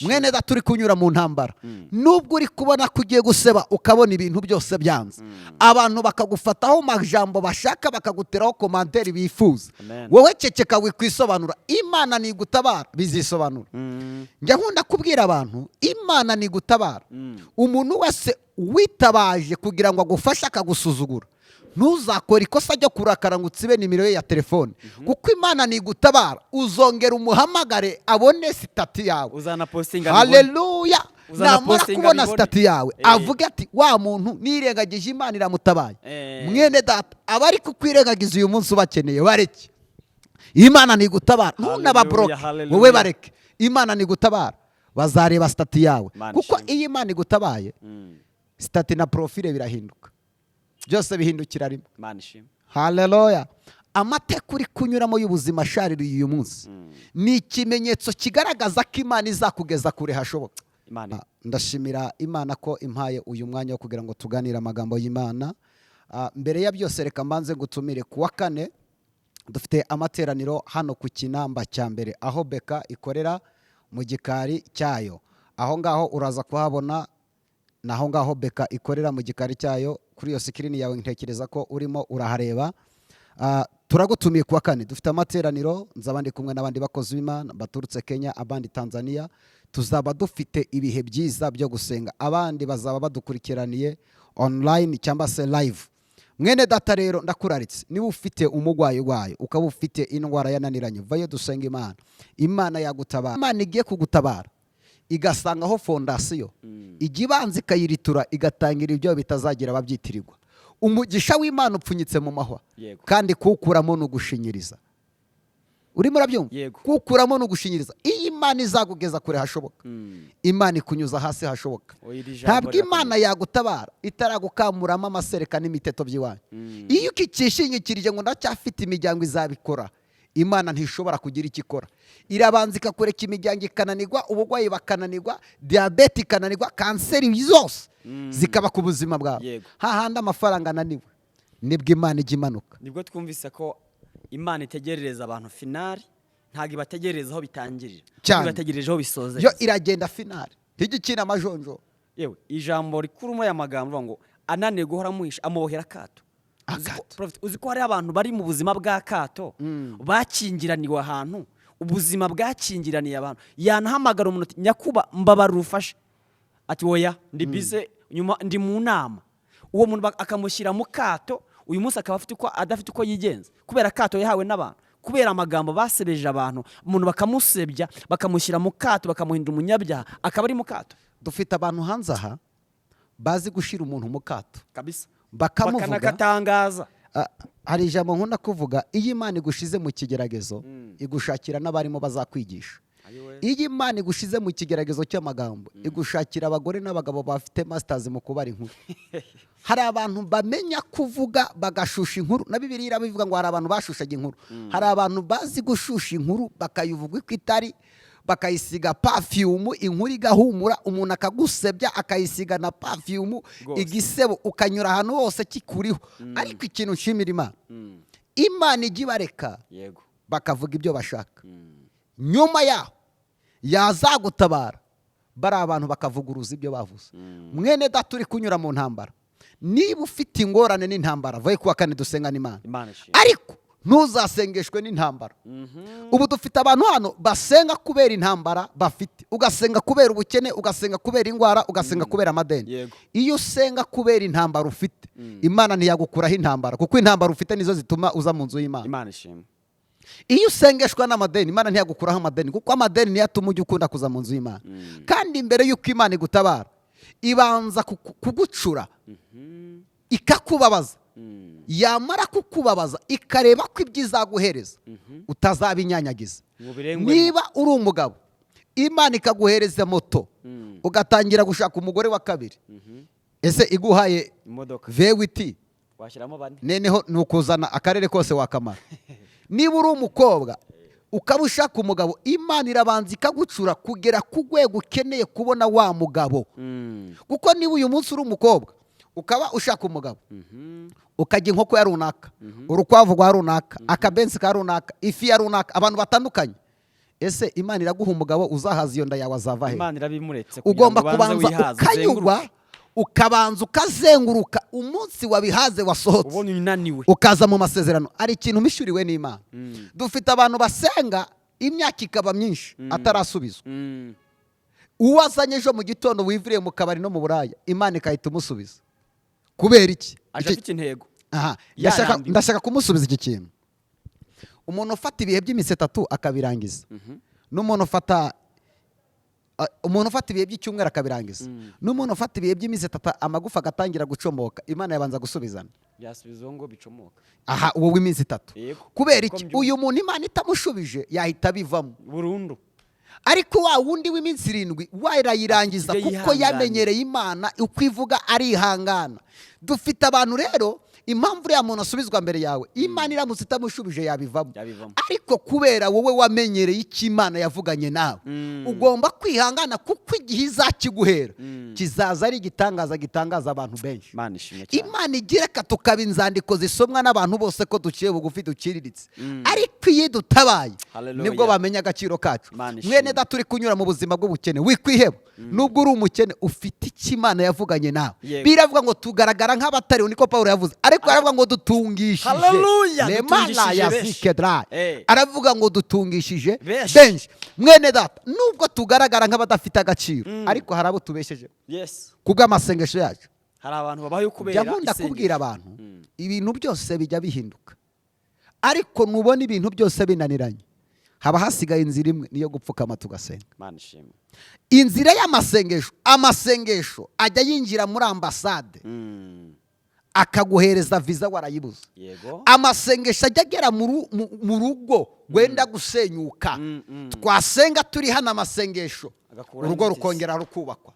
mwene da turi kunyura mu ntambara nubwo uri kubona ko ugiye guseba ukabona ibintu byose byanze abantu bakagufataho amajambo bashaka bakaguteraho komanteri bifuza wowe ceceka wikwisobanura imana nigutabara bizisobanura njya nkunda kubwira abantu imana nigutabara umuntu wese witabaje kugira ngo agufashe akagusuzugura ntuzakora ikosa ryo kurakara ngo utsibe nimero ye ya telefone kuko imana nigutabara uzongera umuhamagare abone sitati yawe uzanapostinga haleluya namara kubona sitati yawe avuga ati wa muntu nirengagije imana iramutabaye mwene data abari kukwirengagiza uyu munsi ubakeneye bareke imana nigutabara ntunababroke wowe bareke imana nigutabara bazareba sitati yawe kuko iyo imana igutabaye sitati na profile birahinduka byose bihindukira rimwe haleluya amateka uri kunyuramo y'ubuzima shaririye uyu munsi ni ikimenyetso kigaragaza ko imana izakugeza kure hashoboka ndashimira imana ko impaye uyu mwanya wo kugira ngo tuganire amagambo y'imana mbere ya byose reka mbanze gutumire kuwa kane dufite amateraniro hano ku Kinamba cya mbere aho Beka ikorera mu gikari cyayo aho ngaho uraza kuhabona naho ngaho Beka ikorera mu gikari cyayo kuri iyo sikirini yawe ntekereza ko urimo urahareba turagutumiye kuwa kane dufite amateraniro nzabandi kumwe n'abandi bakozi b'Imana baturutse Kenya abandi Tanzania tuzaba dufite ibihe byiza byo gusenga abandi bazaba badukurikiraniye online cyangwa se live mwene data rero ndakuraritse niba ufite umugwayi wayo ukaba ufite indwara yananiranye vayo dusenga Imana Imana yagutabara Imana igiye kugutabara igasangaho fondasiyo igibanza ikayiritura igatangira ibyo bitazagira ababyitirirwa umugisha w'Imana upfunyitse mu mahwa kandi kuwukuramo n'ugushinyiriza urimo urabyumva kuwukuramo n'ugushinyiriza iyi Imana izagugeza kure hashoboka Imana ikunyuza hasi hashoboka ntabwo Imana yagutabara itaragukamuramo amasereka n'imiteto by'iwanyu iyo ukicishingikirije ngo ndacyafite imiryango izabikora Imana ntishobora kugira icyo ikora irabanza ikakureka imiryango ikananirwa ubugwayi bakananirwa diabete ikananirwa kanseri zose zikaba ku buzima bwawe hahandi amafaranga ananiwe nibwo Imana ijya imanuka nibwo twumvise ko Imana itegerereza abantu finali ntabwo ibategerereza aho bitangirira ibategereje aho bisozera yo iragenda finali ntigikina amajonjo yewe ijambo rikuru mu y'amagambo ngo ananiwe guhora muhisha amubohera akato uzi ko hari abantu bari mu buzima bw'akato bakingiraniwe ahantu ubuzima bwakingiraniye abantu yanahamagara umuntu ati nyakuba mbabara urufashe ati oya ndi bize nyuma ndi mu nama uwo muntu akamushyira mu kato uyu munsi akaba adafite uko yigenza kubera akato yahawe n'abantu kubera amagambo basebeje abantu umuntu bakamusebya bakamushyira mu kato bakamuhindura umunyabyaha akaba ari mu kato dufite abantu hanze aha bazi gushira umuntu mu kato kabisa bakamuvuga bakanagatangaza hari ijambo nkunda kuvuga iyo Imana igushize mu kigeragezo igushakira n'abarimo bazakwigisha iyo Imana igushize mu kigeragezo cy'amagambo igushakira abagore n'abagabo bafite masters mu kubara inkuru hari abantu bamenya kuvuga bagashusha inkuru na Bibiliya irabivuga ngo hari abantu bashushaga inkuru hari abantu bazi gushusha inkuru bakayivuga uko itari bakayisiga perfume inkuru igahumura umuntu akagusebya akayisiga na perfume igisebo ukanyura ahantu hose kikuriho ariko ikintu nshimira Imana ijya ibareka bakavuga ibyo bashaka nyuma yaho yazagutabara bari abantu bakavuguruza ibyo bavuze mwene data uri kunyura mu ntambara niba ufite ingorane n'intambara vaye kuwa kane dusenga n'Imana ariko ntuzasengeshwe n'intambara ubu dufite abantu hano basenga kubera intambara bafite ugasenga kubera ubukene ugasenga kubera indwara ugasenga kubera amadeni iyo usenga kubera intambara ufite Imana ntiyagukuraho intambara kuko intambara ufite nizo zituma uza mu nzu y'Imana iyo usengeshwa n'amadeni Imana ntiyagukuraho amadeni kuko amadeni niyo atuma ujya ukunda kuza mu nzu y'Imana kandi mbere y'uko Imana igutabara ibanza kugucura ikakubabaza yamara kukubabaza ikareba ko ibyo izaguhereza utazabinyanyagiza niba uri umugabo Imana ikaguhereza moto ugatangira gushaka umugore wa kabiri ese iguhaye V8 neneho nukuzana akarere kose wakamara niba uri umukobwa ukaba ushaka umugabo Imana irabanza ikagucura kugera ku rwego ukeneye kubona wa mugabo kuko niba uyu munsi uri umukobwa ukaba ushaka umugabo ukajya inkoko ya runaka urukwavu rwa runaka akabenzi ka runaka ifi ya runaka abantu batandukanye ese Imana iraguha umugabo uzahaza iyo nda yawe azava he? Imana irabimuretse ugomba kubanza ukanyurwa ukabanza ukazenguruka umunsi wabihaze wasohotse ubona unaniwe ukaza mu masezerano. ari ikintu mishuriwe n'Imana. Dufite abantu basenga imyaka ikaba myinshi atarasubizwa. Uwazanye ejo mu gitondo wivuriye mu kabari no mu buraya Imana ikahita umusubiza. Kubera iki? afite intego. Ndashaka kumusubiza iki kintu. Umuntu ufata ibihe by'iminsi 3 akabirangiza, n'umuntu ufata ibihe by'icyumweru akabirangiza, n'umuntu ufata ibihe by'iminsi 3 amagufa agatangira gucomoka, Imana yabanza gusubizana. Byasubizwa ngo bicomoka. Wowe iminsi 3. Kubera iki? Uyu muntu Imana itamushubije yahita bivamo burundu. Ariko wa wundi w'iminsi 7 warayirangiza kuko yamenyereye Imana uko ivuga arihangana. Dufite abantu rero impamvu uriya muntu asubizwa mbere yawe Imana iramutse itamushubije yabivamo. Ariko kubera wowe wamenyereye icyo Imana yavuganye nawe ugomba kwihangana kuko igihe izakiguhera kizaza ari igitangaza gitangaza abantu benshi. Imana igira tukaba inzandiko zisomwa n'abantu bose ko duciye bugufi duciriritse, ariko iyo dutabaye nibwo bamenya agaciro kacu. Mwene data turi kunyura mu buzima bw'ubukene wikwiheba, nubwo uri umukene ufite icyo Imana yavuganye nawe. Biravuga ngo tugaragara nk'abatari, niko Pawulo yavuze, ariko aravuga ngo dutungishije. Aravuga ngo dutungishije benshi. Mwene data nubwo tugaragara nk'abadafite agaciro ariko hari abo tubesheje kubw'amasengesho yacu. Hari abantu babaye kubera isengesho. Kubwira abantu ibintu byose bijya bihinduka, ariko nubona ibintu byose binaniranye haba hasigaye inzira imwe, niyo gupfukama tugasenga. Inzira y'amasengesho, amasengesho ajya yinjira muri ambasade akaguhereza visa warayibuze. Amasengesho ajya agera mu rugo wenda gusenyuka, twasenga turi hano amasengesho urugo rukongera rukubakwa.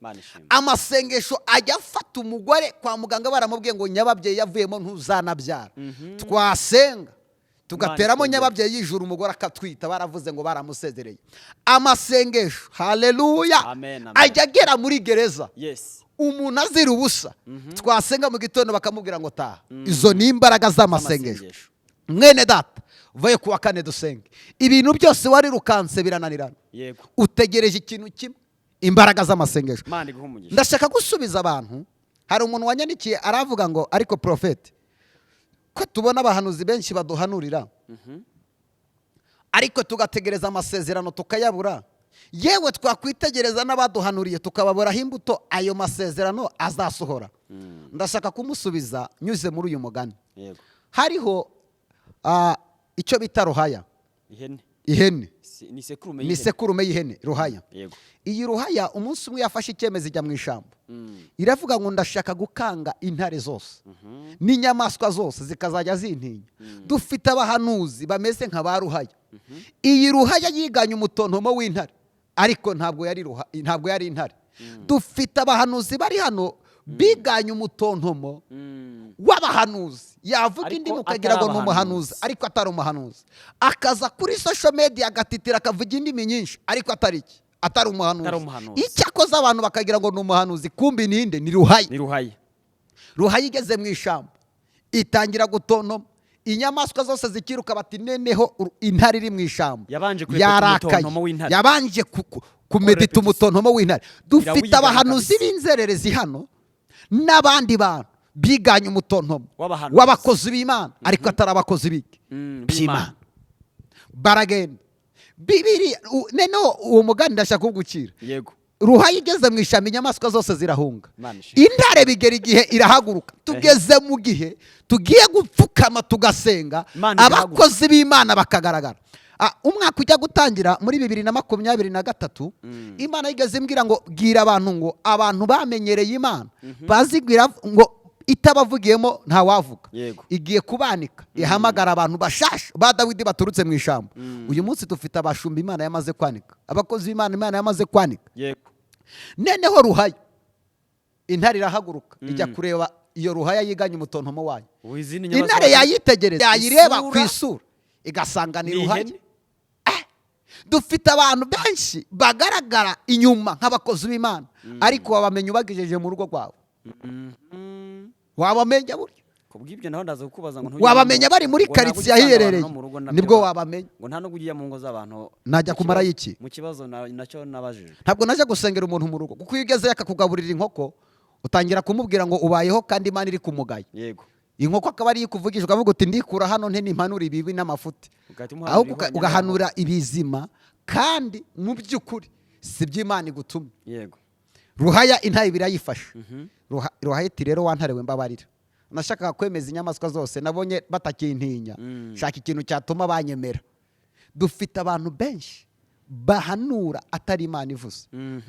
Amasengesho ajya afata umugore kwa muganga baramubwiye ngo nyababyeyi yavuyemo ntuzanabyara, twasenga tugateramo nyababyeyi y'ijuru umugore akatwita, baravuze ngo baramusezereye. Amasengesho haleluya ajya agera muri gereza, umuntu azira ubusa, twasenga mu gitondo bakamubwira ngo taha. Izo ni imbaraga z'amasengesho. Mwene data uvuye kuwa 4 dusenge, ibintu byose wari rukanse birananirana, utegereje ikintu kimwe, imbaraga z'amasengesho. Ndashaka gusubiza abantu. Hari umuntu wanyandikiye aravuga ngo ariko prophet ko tubona abahanuzi benshi baduhanurira ariko tugategereza amasezerano tukayabura, yewe twakwitegereza n'abaduhanuriye tukababuraho imbuto ayo masezerano azasohora. Ndashaka kumusubiza nyuze muri uyu mugani. Hariho icyo bita ruhaya. Ihene ni sekurume y'ihene ruhaya. Iyi ruhaya umunsi umwe yafashe icyemezo ijya mu ishyamba, iravuga ngo ndashaka gukanga intare zose n'inyamaswa zose zikazajya zintinya. Dufite abahanuzi bameze nka ba ruhaya. Iyi ruhaya yiganye umutontomo w'intare ariko ntabwo yari intare. Dufite abahanuzi bari hano biganye umutontomo w'abahanuzi, yavuga indimi ukagira ngo ni umuhanuzi ariko atari umuhanuzi. Akaza kuri social media agatitira akavuga indimi nyinshi ariko atari umuhanuzi. Icyakoze abantu bakagira ngo ni umuhanuzi, kumbi ninde? Ni ruhaya. Ruhaya igeze mu ishyamba itangira gutontoma, inyamaswa zose zikiruka bati neneho intare iri mu ishyamba. Yabanje kumedita umutontomo w'intare. Dufite abahanuzi b'inzererezi hano n'abandi bantu biganye umutontomo w'abakozi b'Imana ariko atari abakozi b'Imana. Baragenda Bibiliya neno uwo mugani ndashaka kugukira. Ruhaya igeze mu ishyamba inyamaswa zose zirahunga, intare bigera igihe irahaguruka. Tugeze mu gihe tugiye gupfukama tugasenga, abakozi b'Imana bakagaragara. Umwaka ujya gutangira muri 2023 Imana yigeze imbwira ngo bwira abantu ngo abantu bamenyereye Imana bazigwira ngo itabavugiyemo nta wavuga. Igiye kubanika ihamagara abantu bashasha ba Dawidi baturutse mu ishyamba. Uyu munsi dufite abashumba Imana yamaze kwanika, abakozi b'Imana Imana yamaze kwanika. Neneho ruhaya intare irahaguruka ijya kureba iyo ruhaya yiganye umutontomo wayo. Intare yayitegereza yayireba ku isura igasanga ni ruhaya. Dufite abantu benshi bagaragara inyuma nk'abakozi b'Imana ariko wabamenye ubagejeje mu rugo rwawe. Wabamenya buryo kubw'ibyo naho ndaza kukubaza ngo wabamenya bari muri quartier ahiherereye nibwo wabamenya ngo nta no kugiye mu ngo z'abantu najya kumara iki mu kibazo nacyo nabajije ntabwo naje gusengera umuntu mu rugo kuko iyo ugeze akakugaburira inkoko utangira kumubwira ngo ubayeho kandi Imana iri kumugaya yego inkoko akaba ari kuvugisha ukavuga uti ndikura hano nte nimpanura ibibi n'amafuti ahubwo ugahanura ibizima kandi mu by'ukuri si by'Imana igutumye yego Ruhaya intaye birayifasha Ruhaya iti rero wantarewe mbabarira nashakaga kwemeza inyamaswa zose nabonye batakintinya shaka ikintu cyatuma banyemera dufite abantu benshi bahanura atari Imana ivuze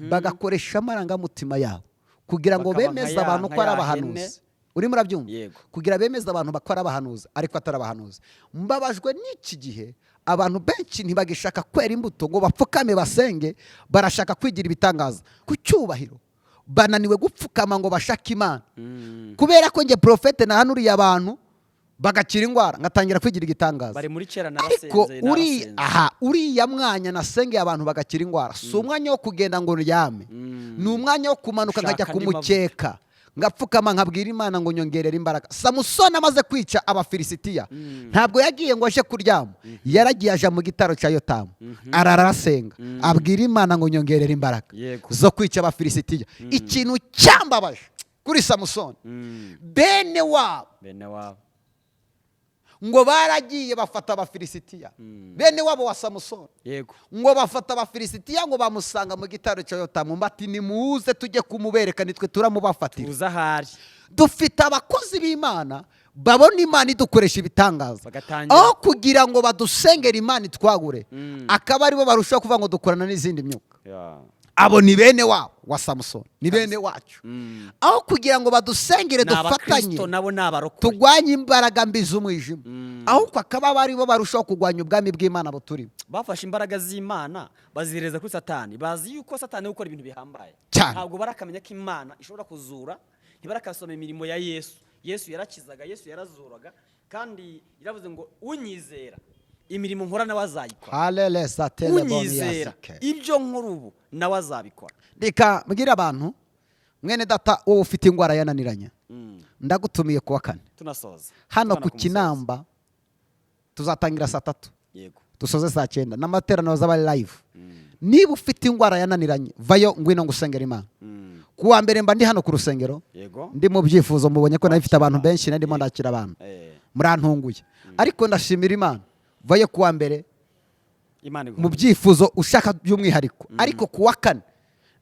bagakoresha amarangamutima yabo kugira ngo bemeze abantu ko ari abahanuzi uri murabyumva kugira bemeze abantu bakora abahanuzi ariko atari abahanuzi mbabajwe n'iki gihe abantu benshi ntibagishaka kwera imbuto ngo bapfukame basenge barashaka kwigira ibitangaza ku cyubahiro bananiwe gupfukama ngo bashake Imana kubera ko nge profete nahanuriye abantu bagakira indwara ngatangira kwigira igitangaza bari muri kera narasenze uriya mwanya nasengeye abantu bagakira indwara si umwanya wo kugenda ngo ryame ni umwanya wo kumanuka nkajya kumukeka ngapfukama nkabwira Imana ngo nyongerere imbaraga Samusoni amaze kwica abafilisitiya ntabwo yagiye ngo aje kuryama yaragiye aja mu gitaro cya Yotamu ararasenga abwira Imana ngo nyongerere imbaraga zo kwica abafilisitiya ikintu cyambabaje kuri Samusoni bene wabo ngo baragiye bafata abafilisitiya bene wabo wa Samusoni ngo bafata abafilisitiya ngo bamusanga mu gitaro cya Yotamu bati nimuze tujye kumubereka nitwe turamubafatira uzahari dufite abakozi b'Imana babona Imana idukoresha ibitangaza aho kugira ngo badusengere Imana itwagure akaba aribo barushaho kuvuga ngo dukorana n'izindi myuka abo ni bene wabo wa Samusoni ni bene wacu aho kugira ngo badusengere dufatanye tugwanye imbaraga mbi z'umwijima aho akaba baribo barushaho kugwanya ubwami bw'Imana buturimo bafashe imbaraga z'Imana bazireza kuri Satani bazi yuko Satani gukora ibintu bihambaye ntabwo barakamenya ko Imana ishobora kuzura ntibarakasoma imirimo ya Yesu yarakizaga Yesu yarazuraga kandi yaravuze ngo unyizera imirimo nkora nawe azayikora unyizera ibyo nkora ubu nawe azabikora reka mbwira abantu mwene data wowe ufite indwara yananiranye ndagutumiye kuwa 4 tunasoza hano ku Kinamba tuzatangira saa 3 yego dusoze saa 9 n'amateraniro z'abari live niba ufite indwara yananiranye vayo ngwino ngusengera Imana kuwa mbere mba ndi hano ku rusengero ndi mu byifuzo mubonye ko nabifite abantu benshi ndimo ndakira abantu murantunguye ariko ndashimira Imana vayo kuwa mbere mu byifuzo ushaka by'umwihariko ariko kuwa 4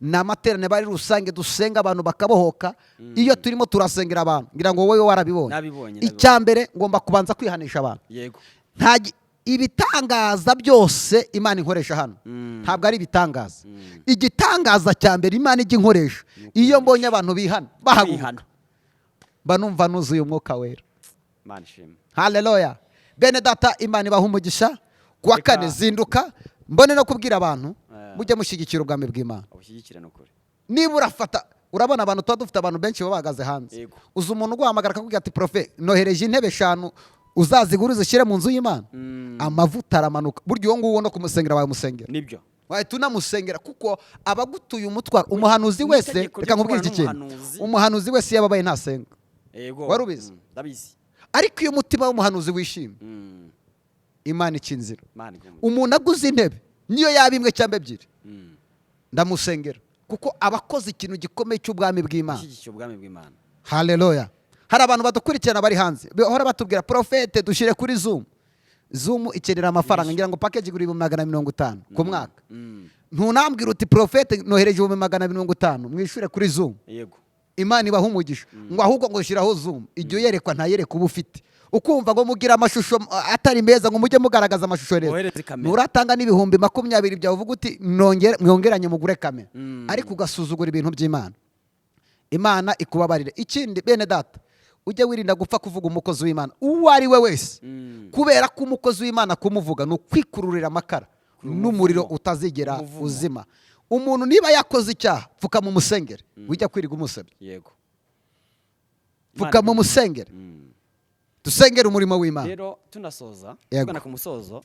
n'amaterane bari rusange dusenga abantu bakabohoka iyo turimo turasengera abantu ngira ngo wowe warabibonye icyambere ngomba kubanza kwihanisha abantu yego nta ibitangaza byose Imana inkoresha hano ntabwo ari ibitangaza igitangaza cyambere Imana iginkoresha iyo mbonye abantu bihana bahaguruka banumva nuzuye umwuka wera Imana ishimwe haleluya bene data Imana ibaha umugisha kuwa 4 zinduka mbone no kubwira abantu mujye mushyigikira ubwami bw'Imana ubushyigikira n'ukuri niba urafata urabona abantu tuba dufite abantu benshi babagaze hanze uza umuntu guhamagara akakubwira ati profe nohereje intebe 5 uzazigura uzishyire mu nzu y'Imana amavuta aramanuka buryo uwo nguwo no kumusengera bamusengera nibyo wahita unamusengera kuko abagutuye umutwaro umuhanuzi wese reka nkubwire iki kintu umuhanuzi wese yababaye ntasenga wari ubizi ndabizi ariko iyo umutima w'umuhanuzi wishimye Imana ikinzira umuntu aguze intebe niyo yaba imwe cyangwa ebyiri ndamusengera kuko abakoze ikintu gikomeye cy'ubwami bw'Imana haleluya hari abantu badukurikirana bari hanze bahora batubwira profete dushire kuri Zoom ikenera amafaranga ngira ngo package igura 250 ku mwaka ntunambwira uti profete nohereje 250 mwishure kuri Zoom yego Imana ibaha umugisha ngo ahubwo ngo shiraho Zoom iryo yerekwa ntayereka uba ufite ukumva ngo mugira amashusho atari meza ngo mujye mugaragaza amashusho rero nuratanga n'ibihumbi 20 byawe uvuga uti mwongeranye mugure kamera ariko ugasuzugura ibintu by'Imana Imana ikubabarire ikindi bene data ujye wirinda gupfa kuvuga umukozi w'Imana uwo ari we wese kubera ko umukozi w'Imana kumuvuga no kwikururira amakara n'umuriro utazigera uzima umuntu niba yakoze icyaha pfuka mu musengere wijya kwiriga umusebye yego pfuka mu musengere dusengera umurimo w'Imana rero tunasoza tugana ku musozo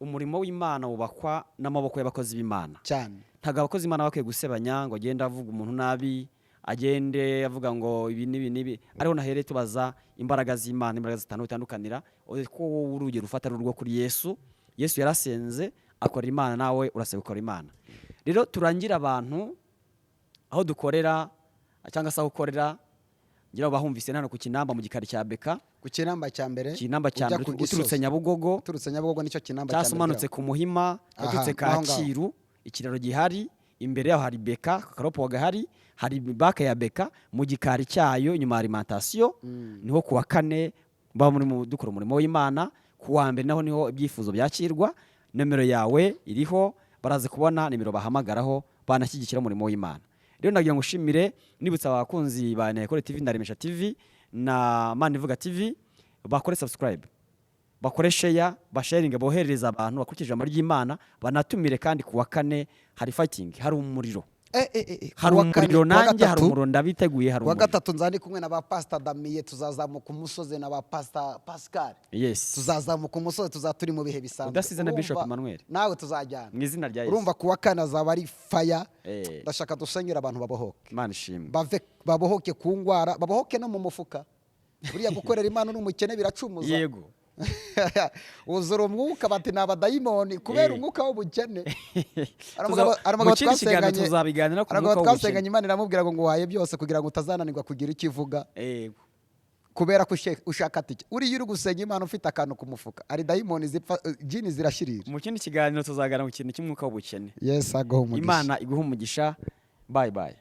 umurimo w'Imana wubakwa n'amaboko y'abakozi b'Imana cyane ntago abakozi b'Imana bakwiye gusebanya ngo agenda avuga umuntu nabi agende avuga ngo ibi n'ibi ariho nahereye tubaza imbaraga z'Imana, imbaraga zitandukanira ko urugero ufata rwo kuri Yesu yarasenze akora Imana, nawe urasaba gukora Imana. Rero turangira abantu aho dukorera cyangwa se aho ukorera, ngira bahumvise hano ku Kinamba mu gikari cya Beka, ku Kinamba cya mbere uturutse Nyabugogo nicyo Kinamba cya mbere, cyasumanutse ku Muhima, uturutse Kacyiru, ikiraro gihari, imbere yaho hari Beka, akaropo gahari, hari baka ya Beka, mu gikari cyayo nyuma alimentation, niho kuwa kane muri dukora umurimo w'Imana, kuwa mbere naho niho ibyifuzo byakirwa. Nomero yawe iriho, baraze kubona nimero bahamagaraho banashyigikira umurimo w'Imana. Rero nagira ngo ushimire, nibutsa abakunzi ba Nayikore TV, Ndaremesha TV na Manivuga TV, bakore subscribe, bakore share, basharinge, boherereza abantu bakurikije ijambo ry'Imana, banatumire kandi kuwa kane hari fighting, hari umuriro. Hari umuriro, nanjye hari umuriro ndabiteguye. Hari umuriro. Wa gatatu nzani kumwe na ba Pastor Damiye, tuzazamuka umusozi na ba Pastor Pascal. Yes. Tuzazamuka umusozi, tuzaturi mu bihe bisanzwe. Udasize na Bishop Emmanuel. Nawe tuzajyana. Mu izina rya Yesu. Urumva kuwa kane azaba ari fire. Ndashaka dusengera abantu babohoke. Imana ishimwe. Babohoke ku ngwara, babohoke no mu mufuka. Buriya gukorera Imana n'umukene biracumuza. Yego. Uzura umwuka bati n'abadayimoni kubera umwuka w'ubukene. Twasenganye Imana iramubwira ngo nguhaye byose kugira ngo utazananirwa kugira icyo ivuga. Kubera ko ushaka ati uri gusenga Imana ufite akantu ku mufuka, ari dayimoni zipfa, jini zirashirira. Mu kindi kiganiro tuzagana ku kintu cy'umwuka w'ubukene. Yes, agaho umugisha. Imana iguha umugisha. Bye.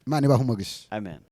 Imana ibaha umugisha. Amen.